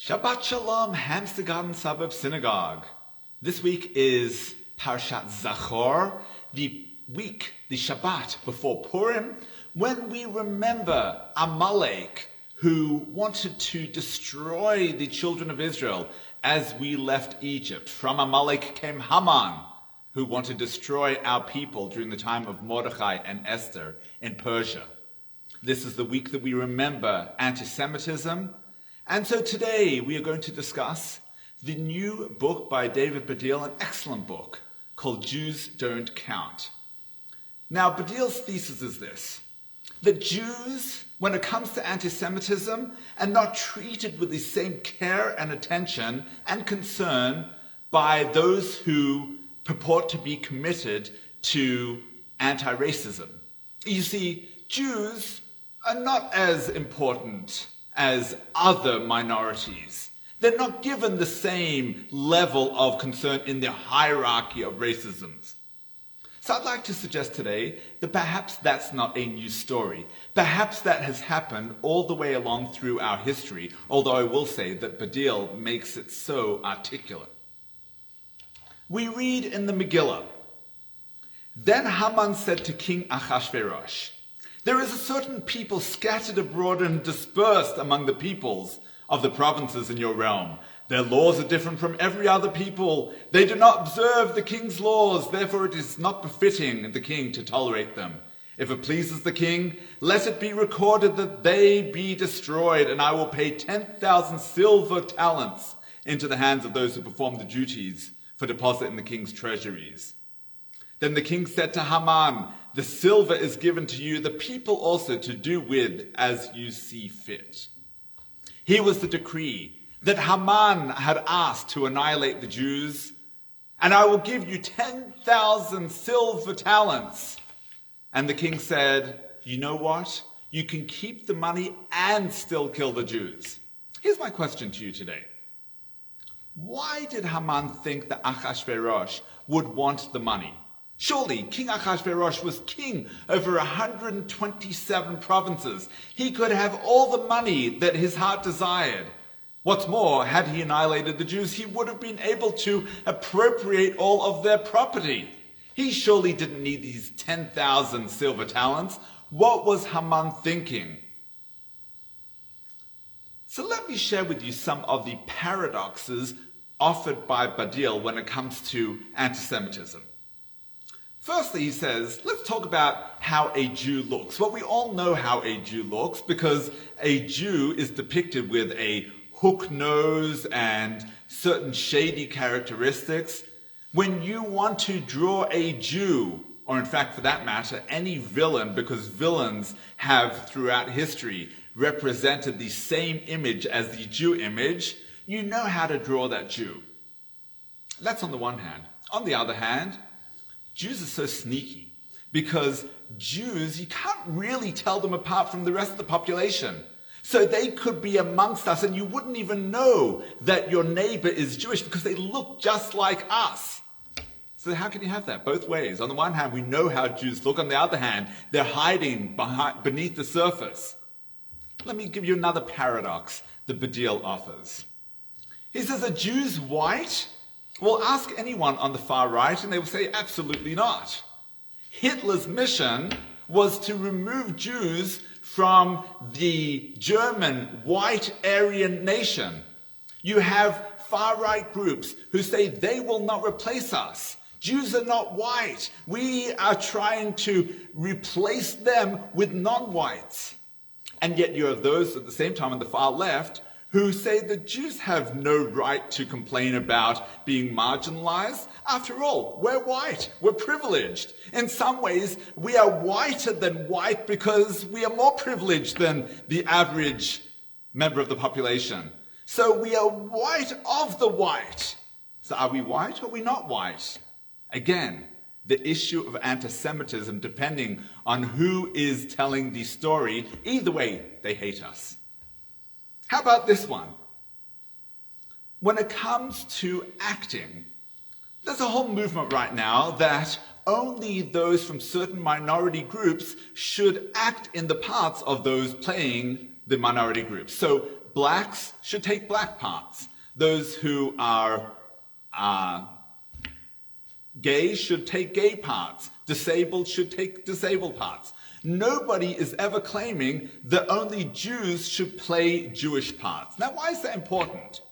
Shabbat Shalom, Hampstead Garden Suburb Synagogue. This week is Parshat Zachor, the Shabbat before Purim, when we remember Amalek, who wanted to destroy the children of Israel as we left Egypt. From Amalek came Haman, who wanted to destroy our people during the time of Mordechai and Esther in Persia. This is the week that we remember anti-Semitism. And so today we are going to discuss the new book by David Baddiel, an excellent book called Jews Don't Count. Now, Baddiel's thesis is this: that Jews, when it comes to anti-Semitism, are not treated with the same care and attention and concern by those who purport to be committed to anti-racism. You see, Jews are not as important as other minorities. They're not given the same level of concern in the hierarchy of racisms. So I'd like to suggest today that perhaps that's not a new story. Perhaps that has happened all the way along through our history, although I will say that Baddiel makes it so articulate. We read in the Megillah, "Then Haman said to King Achashverosh, 'There is a certain people scattered abroad and dispersed among the peoples of the provinces in your realm. Their laws are different from every other people. They do not observe the king's laws, therefore it is not befitting the king to tolerate them. If it pleases the king, let it be recorded that they be destroyed, and I will pay 10,000 silver talents into the hands of those who perform the duties for deposit in the king's treasuries.' Then the king said to Haman, 'The silver is given to you, the people also to do with as you see fit.' Here was the decree that Haman had asked to annihilate the Jews, 'And I will give you 10,000 silver talents.' And the king said, 'You know what? You can keep the money and still kill the Jews.' Here's my question to you today. Why did Haman think that Achashverosh would want the money? Surely King Achashverosh was king over 127 provinces. He could have all the money that his heart desired. What's more, had he annihilated the Jews, he would have been able to appropriate all of their property. He surely didn't need these 10,000 silver talents. What was Haman thinking? So let me share with you some of the paradoxes offered by Baddiel when it comes to anti-Semitism. Firstly, he says, let's talk about how a Jew looks. Well, we all know how a Jew looks because a Jew is depicted with a hook nose and certain shady characteristics. When you want to draw a Jew, or in fact, for that matter, any villain, because villains have throughout history represented the same image as the Jew image, you know how to draw that Jew. That's on the one hand. On the other hand, Jews are so sneaky because Jews, you can't really tell them apart from the rest of the population. So they could be amongst us and you wouldn't even know that your neighbor is Jewish because they look just like us. So how can you have that? Both ways. On the one hand, we know how Jews look. On the other hand, they're hiding beneath the surface. Let me give you another paradox that Baddiel offers. He says, are Jews white? Well, ask anyone on the far right and they will say absolutely not. Hitler's mission was to remove Jews from the German white Aryan nation. You have far-right groups who say they will not replace us. Jews are not white. We are trying to replace them with non-whites. And yet you have those at the same time on the far left who say that Jews have no right to complain about being marginalized. After all, we're white, we're privileged. In some ways, we are whiter than white because we are more privileged than the average member of the population. So we are white of the white. So are we white or are we not white? Again, the issue of anti-Semitism, depending on who is telling the story, either way, they hate us. How about this one? When it comes to acting, there's a whole movement right now that only those from certain minority groups should act in the parts of those playing the minority groups. So blacks should take black parts. Those who are gay should take gay parts. Disabled should take disabled parts. Nobody is ever claiming that only Jews should play Jewish parts. Now, why is that important?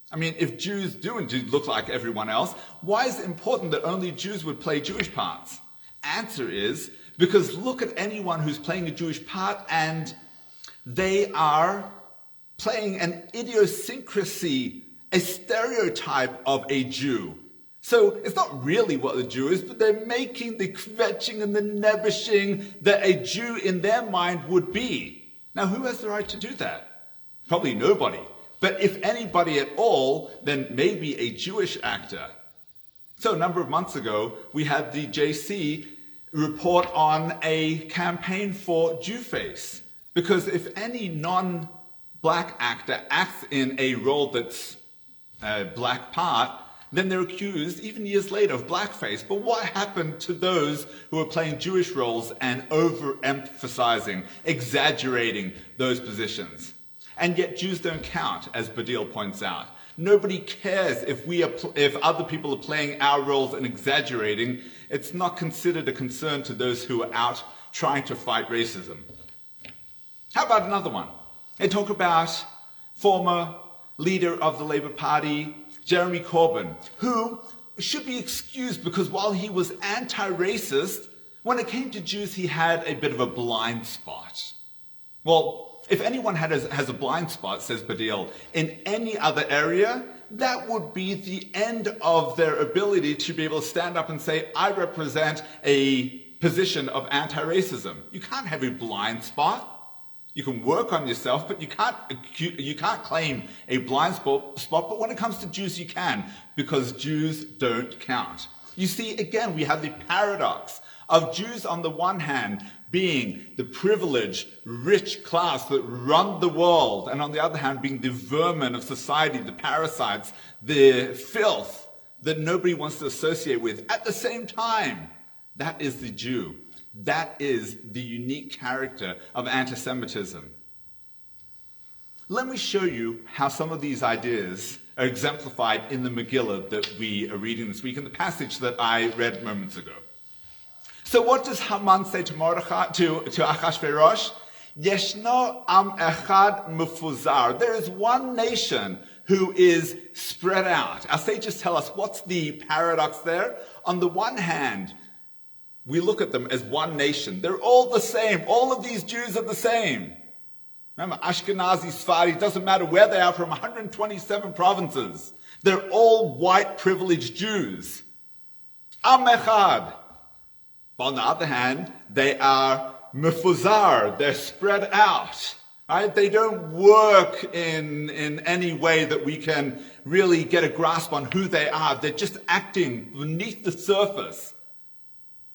I mean, if Jews do indeed look like everyone else, why is it important that only Jews would play Jewish parts? Answer is, because look at anyone who's playing a Jewish part and they are playing an idiosyncrasy, a stereotype of a Jew. So it's not really what a Jew is, but they're making the kvetching and the nebushing that a Jew in their mind would be. Now, who has the right to do that? Probably nobody. But if anybody at all, then maybe a Jewish actor. So a number of months ago, we had the JC report on a campaign for Jewface. Because if any non-black actor acts in a role that's a black part, then they're accused, even years later, of blackface. But what happened to those who are playing Jewish roles and overemphasizing, exaggerating those positions? And yet Jews don't count, as Badil points out. Nobody cares if other people are playing our roles and exaggerating. It's not considered a concern to those who are out trying to fight racism. How about another one? They talk about former leader of the Labour Party, Jeremy Corbyn, who should be excused because while he was anti-racist, when it came to Jews, he had a bit of a blind spot. Well, if anyone has a blind spot, says Badil, in any other area, that would be the end of their ability to be able to stand up and say, I represent a position of anti-racism. You can't have a blind spot. You can work on yourself, but you can't claim a blind spot. But when it comes to Jews, you can, because Jews don't count. You see, again, we have the paradox of Jews on the one hand being the privileged, rich class that run the world, and on the other hand being the vermin of society, the parasites, the filth that nobody wants to associate with. At the same time, that is the Jew. That is the unique character of anti-Semitism. Let me show you how some of these ideas are exemplified in the Megillah that we are reading this week, in the passage that I read moments ago. So what does Haman say to Mordechai, to Achashverosh? Yeshno am echad mufuzar. There is one nation who is spread out. Our sages tell us what's the paradox there. On the one hand, we look at them as one nation. They're all the same. All of these Jews are the same. Remember, Ashkenazi, Sephardi, doesn't matter where they are from 127 provinces. They're all white privileged Jews. Am echad. But on the other hand, they are mefuzar. They're spread out. Right? They don't work in any way that we can really get a grasp on who they are. They're just acting beneath the surface.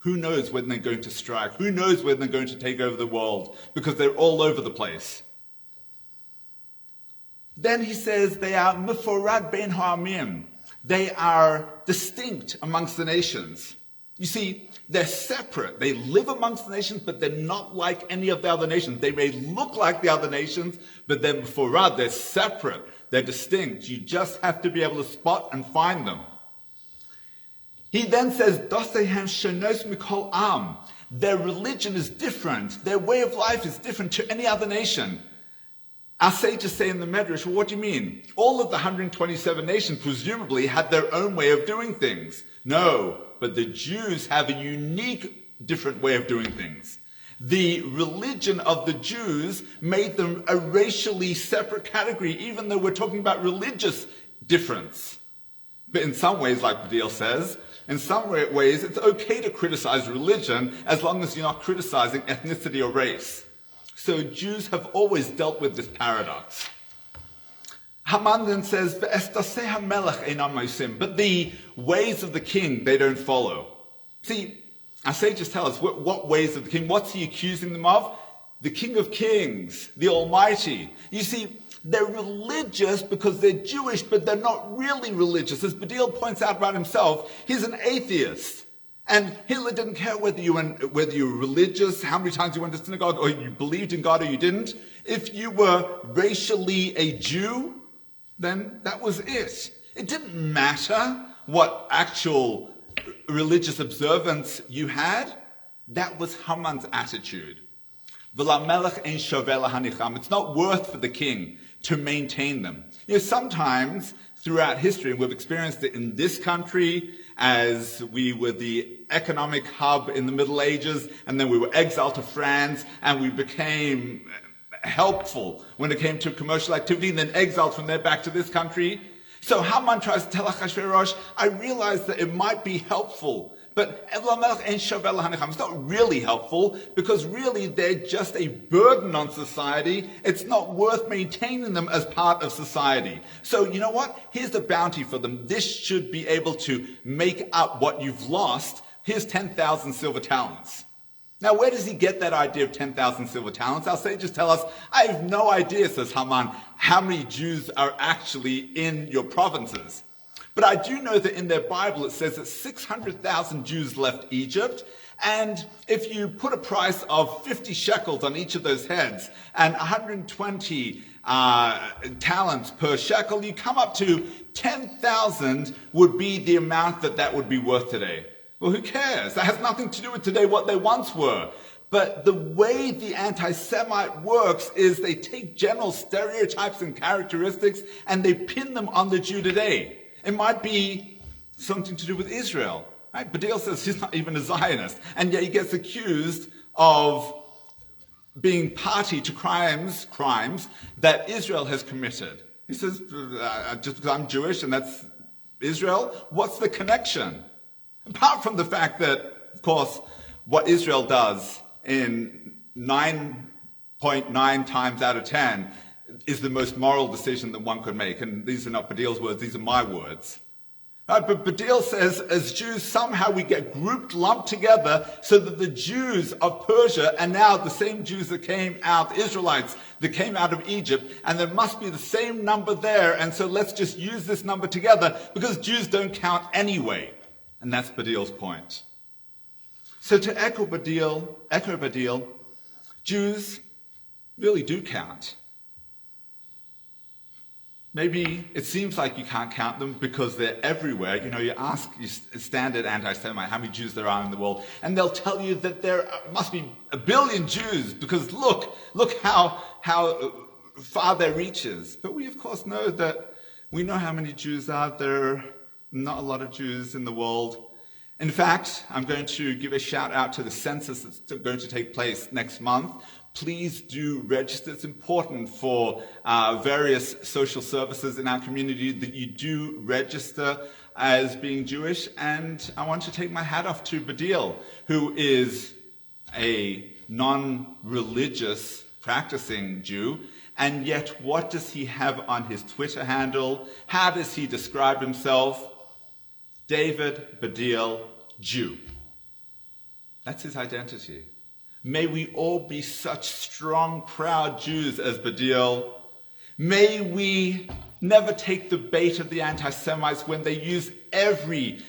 Who knows when they're going to strike? Who knows when they're going to take over the world? Because they're all over the place. Then he says they are meforad ben ha'amim. They are distinct amongst the nations. You see, they're separate. They live amongst the nations, but they're not like any of the other nations. They may look like the other nations, but they're meforad. They're separate. They're distinct. You just have to be able to spot and find them. He then says, Dosehem shenos mikol am. Their religion is different. Their way of life is different to any other nation. Our sages say in the Medrash, well, what do you mean? All of the 127 nations presumably had their own way of doing things. No, but the Jews have a unique, different way of doing things. The religion of the Jews made them a racially separate category, even though we're talking about religious difference. But in some ways, like Badil says, in some ways, it's okay to criticize religion as long as you're not criticizing ethnicity or race. So Jews have always dealt with this paradox. Haman then says, but the ways of the king, they don't follow. See, our sages tell us what ways of the king, what's he accusing them of? The King of Kings, the Almighty. You see, they're religious because they're Jewish, but they're not really religious. As Badil points out about himself, he's an atheist. And Hitler didn't care whether you were religious, how many times you went to synagogue, or you believed in God or you didn't. If you were racially a Jew, then that was it. It didn't matter what actual religious observance you had. That was Haman's attitude. It's not worth for the king to maintain them. Sometimes throughout history, and we've experienced it in this country, as we were the economic hub in the Middle Ages, and then we were exiled to France, and we became helpful when it came to commercial activity, and then exiled from there back to this country. So Haman tries to tell Achashverosh, I realize that it might be helpful, but it's not really helpful, because really they're just a burden on society. It's not worth maintaining them as part of society. So you know what? Here's the bounty for them. This should be able to make up what you've lost. Here's 10,000 silver talents. Now, where does he get that idea of 10,000 silver talents? Our sages tell us, I have no idea, says Haman, how many Jews are actually in your provinces. But I do know that in their Bible it says that 600,000 Jews left Egypt, and if you put a price of 50 shekels on each of those heads and 120 talents per shekel, you come up to 10,000 would be the amount that would be worth today. Well, who cares? That has nothing to do with today, what they once were. But the way the anti-Semite works is they take general stereotypes and characteristics and they pin them on the Jew today. It might be something to do with Israel. Right? Badil says he's not even a Zionist, and yet he gets accused of being party to crimes that Israel has committed. He says, just because I'm Jewish and that's Israel, what's the connection? Apart from the fact that, of course, what Israel does in 9.9 times out of 10 is the most moral decision that one could make. And these are not Badil's words, these are my words. But Badil says, as Jews, somehow we get lumped together so that the Jews of Persia are now the same Jews that came out, the Israelites that came out of Egypt, and there must be the same number there, and so let's just use this number together because Jews don't count anyway. And that's Badil's point. So to echo Badil, Jews really do count. Maybe it seems like you can't count them because they're everywhere. You ask your standard anti-Semite how many Jews there are in the world, and they'll tell you that there must be 1 billion Jews because look how far their reach is. But we of course know how many Jews are there. Not a lot of Jews in the world. In fact, I'm going to give a shout out to the census that's going to take place next month. Please do register. It's important for various social services in our community that you do register as being Jewish. And I want to take my hat off to Badil, who is a non-religious practicing Jew. And yet, what does he have on his Twitter handle? How does he describe himself? David Badil, Jew. That's his identity. May we all be such strong, proud Jews as Badil. May we never take the bait of the anti-Semites when they use every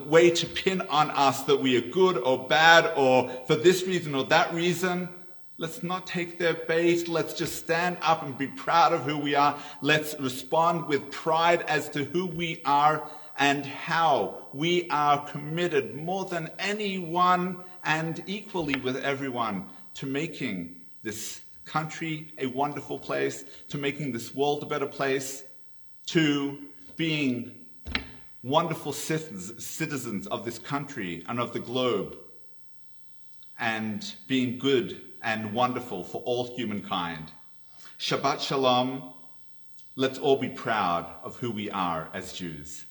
way to pin on us that we are good or bad or for this reason or that reason. Let's not take their bait. Let's just stand up and be proud of who we are. Let's respond with pride as to who we are and how we are committed more than anyone and equally with everyone to making this country a wonderful place, to making this world a better place, to being wonderful citizens of this country and of the globe, and being good and wonderful for all humankind. Shabbat Shalom. Let's all be proud of who we are as Jews.